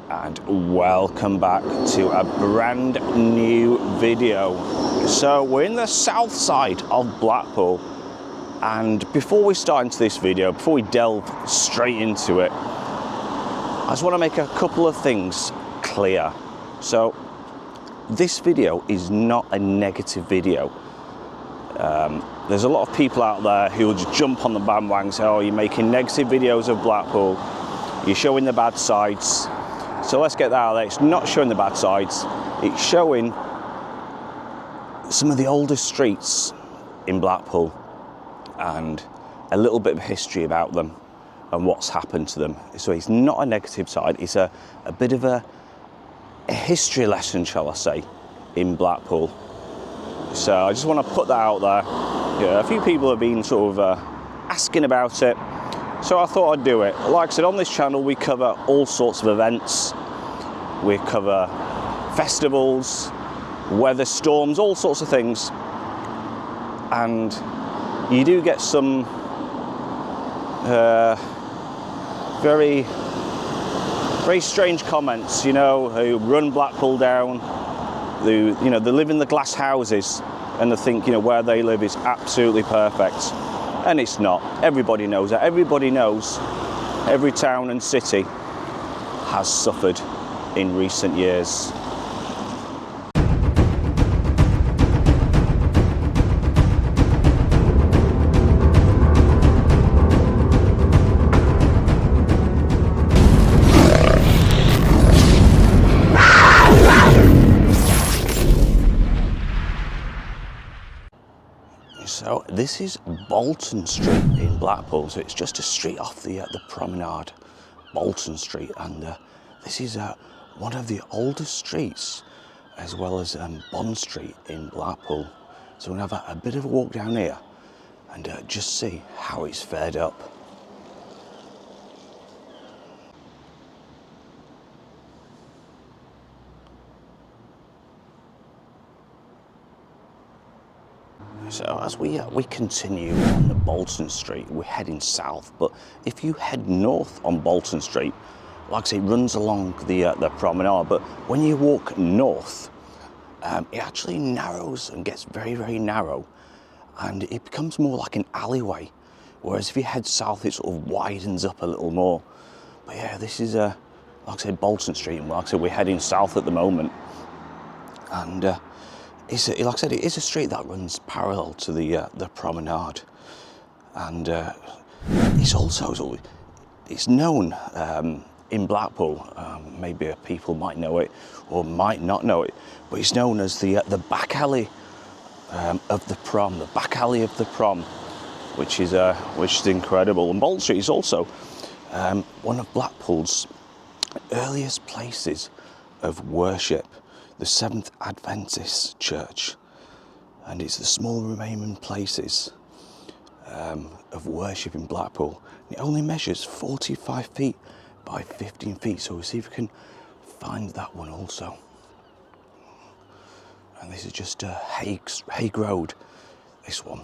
and welcome back to a brand new video. So we're in the south side of Blackpool, and before we start into this video, before we delve straight into it, I just want to make a couple of things clear. So this video is not a negative video. There's a lot of people out there who will just jump on the bandwagon and say, oh, you're making negative videos of Blackpool, you're showing the bad sides. So let's get that out there. It's not showing the bad sides, it's showing some of the oldest streets in Blackpool and a little bit of history about them and what's happened to them. So it's not a negative side, it's a bit of a history lesson, shall I say, in Blackpool. So I just want to put that out there. Yeah, a few people have been sort of asking about it, so I thought I'd do it. Like I said, on this channel we cover all sorts of events. We cover festivals, weather storms, all sorts of things. And you do get some very strange comments, you know, who run Blackpool down, who, you know, they live in the glass houses and they think, you know, where they live is absolutely perfect. And it's not. Everybody knows that. Everybody knows every town and city has suffered in recent years. So this is Bolton Street in Blackpool, so it's just a street off the promenade, Bolton Street, and this is one of the oldest streets, as well as Bond Street in Blackpool. So we're going to have a bit of a walk down here and just see how it's fared up. So as we continue on the Bolton Street, we're heading south, but if you head north on Bolton Street, like I say, it runs along the promenade, but when you walk north, it actually narrows and gets very, very narrow, and it becomes more like an alleyway, whereas if you head south, it sort of widens up a little more. But yeah, this is, like I said, Bolton Street, and like I said, we're heading south at the moment, and it's like I said, it is a street that runs parallel to the promenade, and it's also sort of, it's known in Blackpool. Maybe people might know it or might not know it, but it's known as the back alley of the prom, the back alley of the prom, which is incredible. And Bolton Street is also one of Blackpool's earliest places of worship. The Seventh Adventist Church, and it's the small remaining places of worship in Blackpool. It only measures 45 feet by 15 feet, so we'll see if we can find that one also. And this is just Hague Road, this one,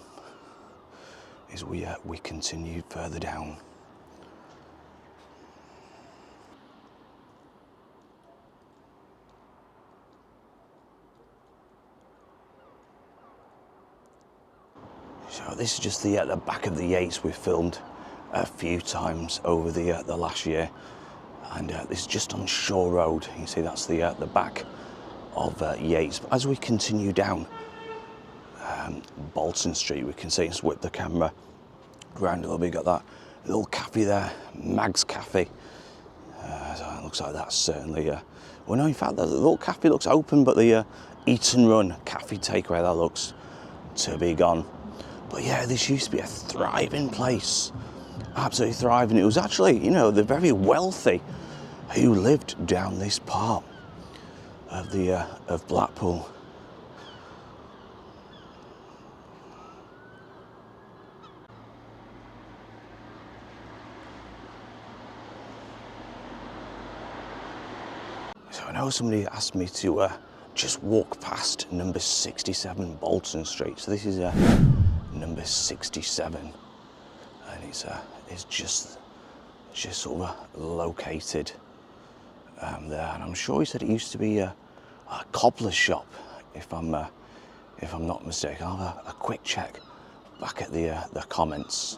as we continue further down. So this is just the back of the Yates. We've filmed a few times over the last year, and this is just on Shore Road. You can see that's the back of Yates. But as we continue down Bolton Street, we can see, just whip the camera around a little bit. Got that little cafe there, Mag's Cafe. So it looks like that's certainly well, no, in fact, the little cafe looks open, but the Eat and Run cafe takeaway, that looks to be gone. But yeah, this used to be a thriving place, absolutely thriving. It was actually, you know, the very wealthy who lived down this part of Blackpool. So I know somebody asked me to just walk past number 67 Bolton Street. So this is number 67, and it's just sort of located there, and I'm sure he said it used to be a cobbler's shop, if I'm not mistaken. I'll have a quick check back at the comments.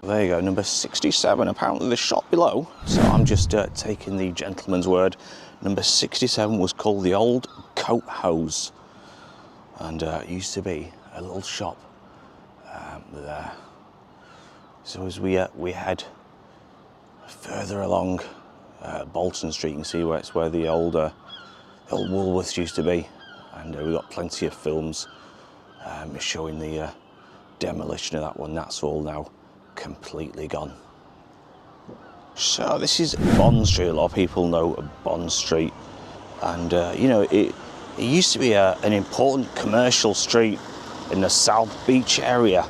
There you go, number 67, apparently the shop below, so I'm just taking the gentleman's word. Number 67 was called the Old Coat Hose, and it used to be a little shop there. So as we head further along Bolton Street, you can see where the old Woolworths used to be, and we've got plenty of films showing the demolition of that one. That's all now completely gone. So this is Bond Street. A lot of people know Bond Street, and you know, it used to be an important commercial street in the South Beach area,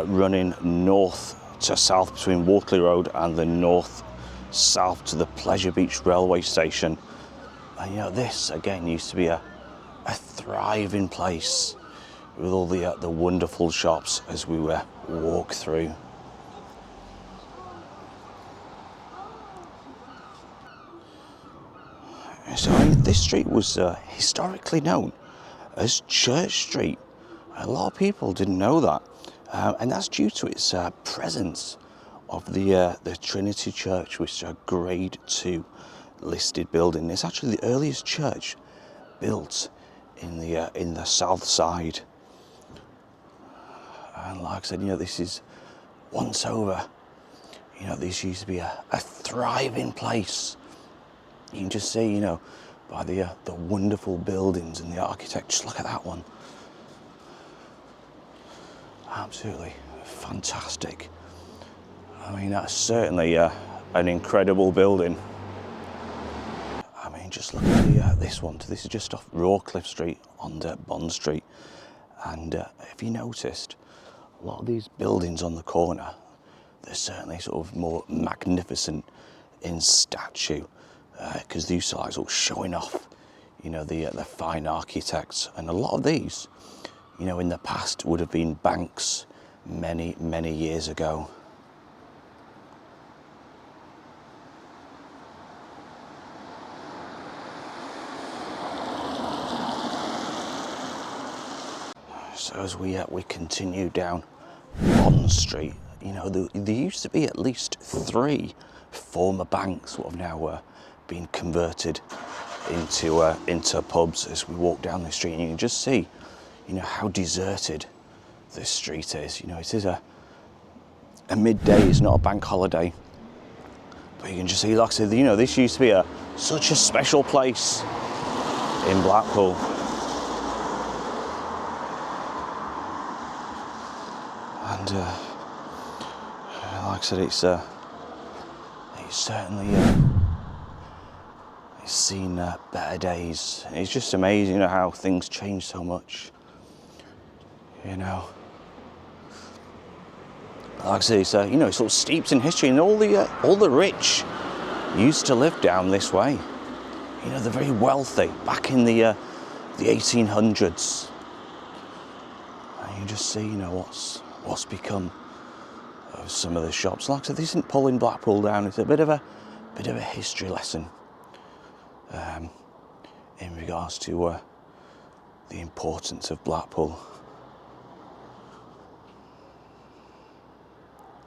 running north to south between Waterloo Road and the north south to the Pleasure Beach railway station. And you know, this again used to be a thriving place with all the wonderful shops as we walk through. So this street was historically known as Church Street. A lot of people didn't know that, and that's due to its presence of the Trinity Church, which is a Grade 2 listed building. It's actually the earliest church built in the south side. And like I said, you know, this is once over. You know, this used to be a thriving place. You can just see, you know, by the wonderful buildings and the architecture. Just look at that one. Absolutely fantastic. I mean, that's certainly an incredible building. I mean, just look at this one. This is just off Rawcliffe Street on Bond Street. And if you noticed, a lot of these buildings on the corner, they're certainly sort of more magnificent in stature, because these sites are showing off, you know, the fine architects. And a lot of these, you know, in the past would have been banks many, many years ago. So as we continue down Bond Street, you know, there used to be at least 3 former banks what have now been converted into pubs. As we walk down the street, and you can just see, you know, how deserted this street is. You know, it is a midday, it's not a bank holiday, but you can just see, like I said, you know, this used to be such a special place in Blackpool. And like I said, it's certainly it's seen better days. It's just amazing, you know, how things change so much. You know, like I say, it's you know, it's sort of steeped in history, and all the rich used to live down this way. You know, they're very wealthy back in the 1800s. And you just see, you know, what's become of some of the shops. Like I said, this isn't pulling Blackpool down. It's a bit of a history lesson in regards to the importance of Blackpool.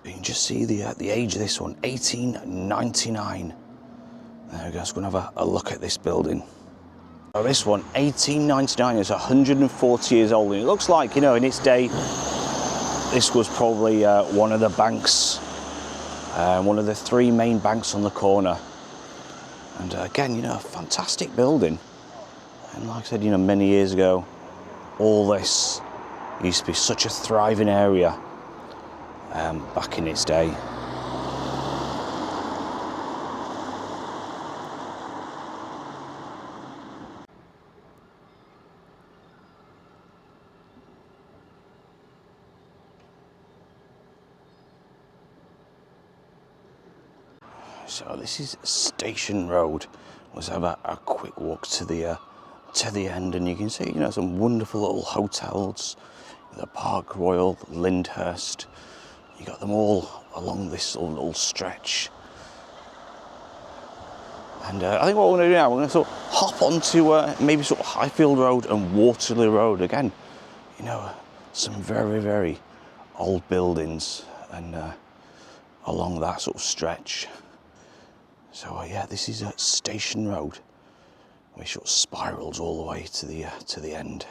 You can just see the age of this one, 1899. There we go. So we're going to have a look at this building. So this one, 1899, is 140 years old. And it looks like, you know, in its day, this was probably one of the banks, one of the 3 main banks on the corner. And again, you know, a fantastic building. And like I said, you know, many years ago, all this used to be such a thriving area back in its day. So this is Station Road. Let's have a quick walk to the end, and you can see, you know, some wonderful little hotels, the Park Royal, Lyndhurst. You got them all along this little stretch And I think what we're going to do now, we're going to sort of hop onto maybe sort of Fylde Road and Waterloo Road again. You know, some very, very old buildings and along that sort of stretch. So yeah, this is Station Road, which sort of spirals all the way to the end.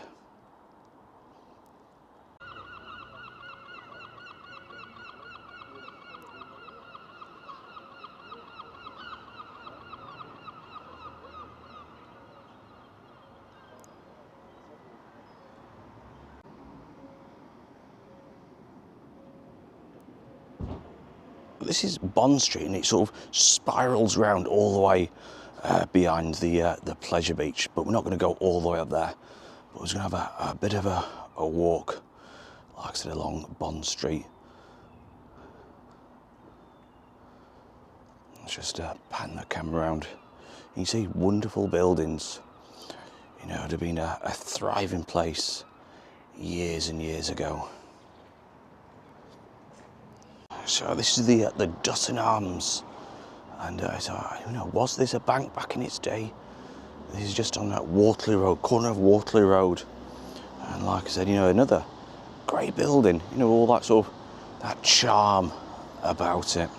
This is Bond Street, and it sort of spirals round all the way behind the pleasure beach. But we're not going to go all the way up there. But we're going to have a bit of a walk, like I said, along Bond Street. Let's just pan the camera around. You can see wonderful buildings. You know, it had been a thriving place years and years ago. So this is the Dutton Arms, and so, you know, was this a bank back in its day? This is just on that Waterloo Road, corner of Waterloo Road, and like I said, you know, another great building. You know, all that sort of that charm about it.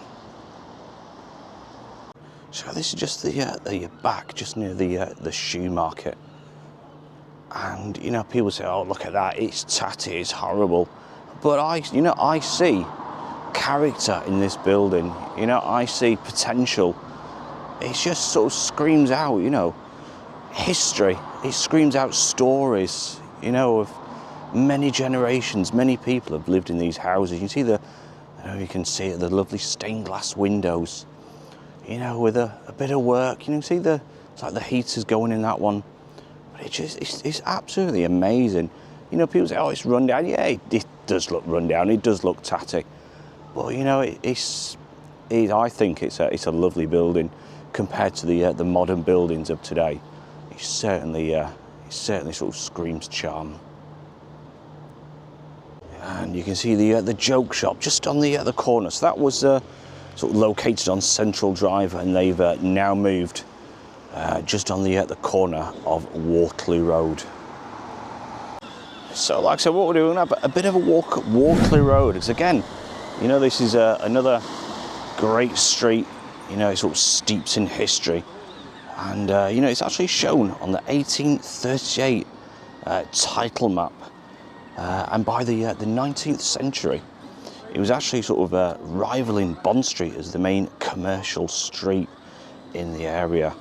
So this is just the back, just near the shoe market, and you know, people say, "Oh, look at that! It's tatty, it's horrible," but I see character in this building. You know, I see potential. It just sort of screams out, you know, history. It screams out stories, you know, of many generations. Many people have lived in these houses. You see you can see the lovely stained glass windows, you know, with a bit of work. You can see it's like the heaters going in that one. But it's absolutely amazing. You know, people say, "Oh, it's run down." Yeah, it does look run down. It does look tatty. But you know, I think it's a lovely building compared to the modern buildings of today. It certainly sort of screams charm. And you can see the joke shop just on the corner. So that was sort of located on Central Drive, and they've now moved just on the corner of Waterloo Road. So, like I said, what we're doing, we're going to have a bit of a walk up Waterloo Road. Because again, you know, this is another great street. You know, it sort of steeps in history, and you know, it's actually shown on the 1838 title map, and by the 19th century, it was actually sort of rivaling Bond Street as the main commercial street in the area,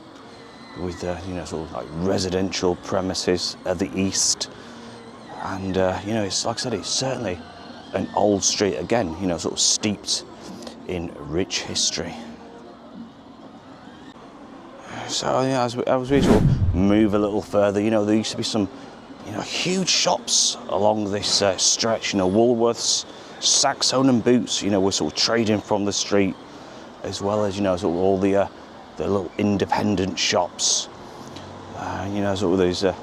with you know, sort of like residential premises at the east, and you know, it's like I said, it's certainly an old street again, you know, sort of steeped in rich history. So yeah, as we sort of move a little further, you know, there used to be some, you know, huge shops along this stretch. You know, Woolworths, Saxon and Boots, you know, were sort of trading from the street, as well as, you know, sort of all the little independent shops. You know, sort of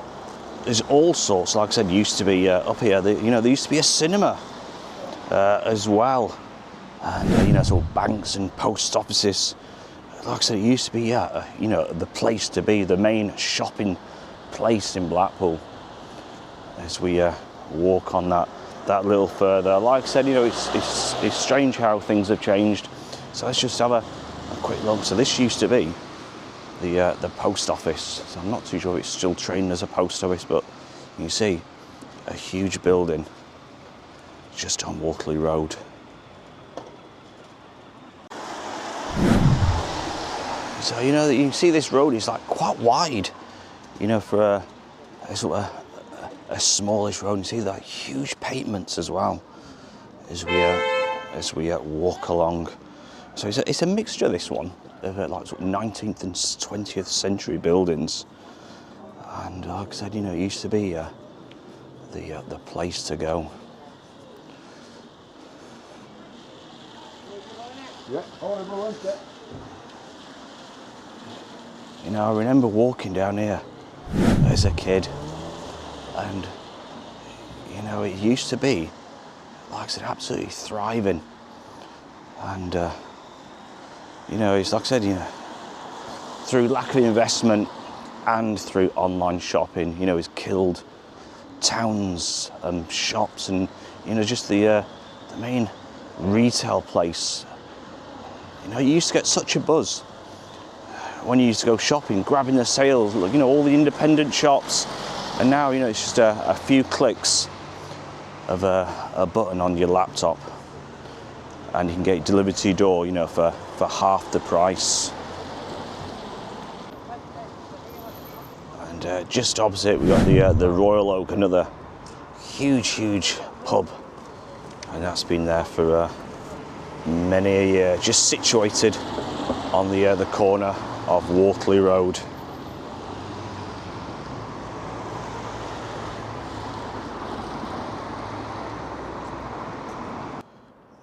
there's all sorts. Like I said, used to be up here. You know, there used to be a cinema as well, and you know, sort of banks and post offices. Like I said, it used to be you know, the place to be, the main shopping place in Blackpool. As we walk on that little further, like I said, you know, it's strange how things have changed. So let's just have a quick look. So this used to be the post office. So I'm not too sure if it's still trained as a post office, but you can see a huge building just on Waterloo Road. So you know, you can see this road is like quite wide, you know, for a sort of a smallish road. You see that huge pavements as well as we walk along. So it's a mixture, this one, of like sort of 19th and 20th century buildings. And like I said, you know, it used to be the place to go. Yeah, you know, I remember walking down here as a kid, and you know, it used to be, like I said, absolutely thriving. And you know, it's like I said, you know, through lack of investment and through online shopping, you know, has killed towns and shops and, you know, just the main retail place. You know, you used to get such a buzz when you used to go shopping, grabbing the sales, you know, all the independent shops, and now, you know, it's just a few clicks of a button on your laptop and you can get it delivered to your door, you know, for half the price. And just opposite we got the Royal Oak, another huge pub, and that's been there for many a year, just situated on the corner of Waterloo Road.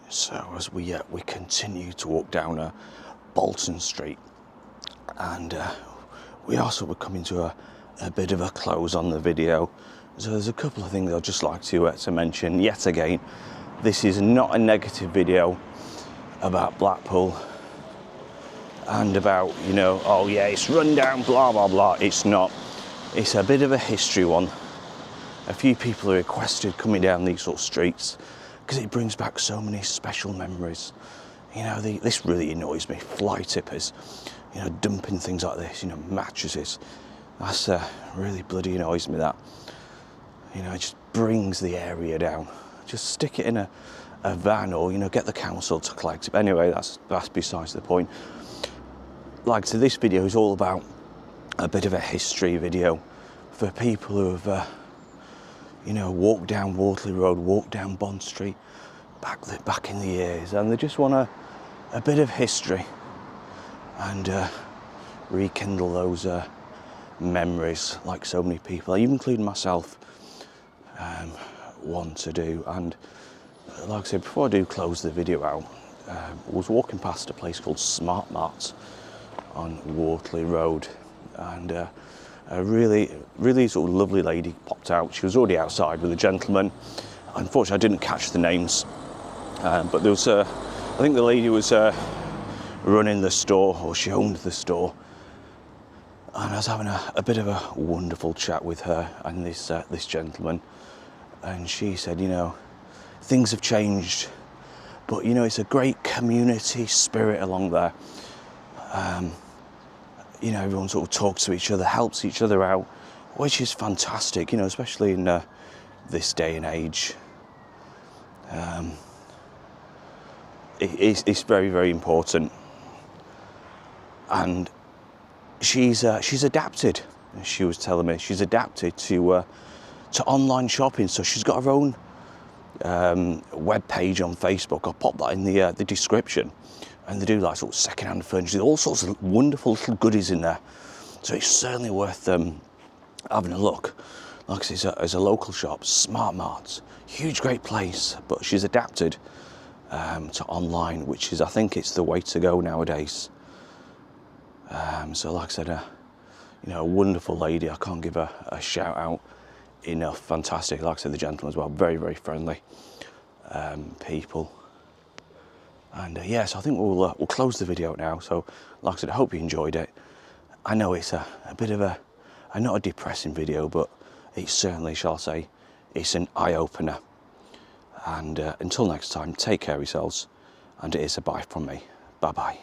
So as we continue to walk down Bolton Street, and we also were coming to a bit of a close on the video. So there's a couple of things I'd just like to mention. Yet again, this is not a negative video about Blackpool and about, you know, oh yeah, it's run down, blah blah blah. It's not. It's a bit of a history one. A few people have requested coming down these sort of streets because it brings back so many special memories. You know, this really annoys me. Fly tippers, you know, dumping things like this, you know, mattresses. That's really bloody annoys me, that. You know, it just brings the area down. Just stick it in a van, or, you know, get the council to collect it. But anyway, that's besides the point. Like, so this video is all about a bit of a history video for people who have, you know, walked down Waterloo Road, walked down Bond Street back in the years, and they just want a bit of history and rekindle those memories, like so many people, even including myself, want to do. And like I said, before I do close the video out, I was walking past a place called Smart Mart on Waterloo Road, and a really sort of lovely lady popped out. She was already outside with a gentleman. Unfortunately, I didn't catch the names, but there was I think the lady was running the store, or she owned the store, and I was having a bit of a wonderful chat with her and this gentleman, and she said, you know, things have changed, but, you know, it's a great community spirit along there. You know, everyone sort of talks to each other, helps each other out, which is fantastic, you know, especially in this day and age. It's very, very important. And she's adapted. She was telling me she's adapted to online shopping. So she's got her own web page on Facebook. I'll pop that in the description. And they do like sort of second-hand furniture, all sorts of wonderful little goodies in there. So it's certainly worth having a look. Like I say, it's a local shop, Smart Mart, huge, great place. But she's adapted to online, which is, I think, it's the way to go nowadays. So like I said, you know, a wonderful lady. I can't give her a shout out enough. Fantastic. Like I said, the gentleman as well, very, very friendly people. And yes, I think we'll close the video now. So, like I said, I hope you enjoyed it. I know it's a bit of not a depressing video, but it certainly, shall I say, it's an eye-opener. And until next time, take care of yourselves, and it is a bye from me. Bye-bye.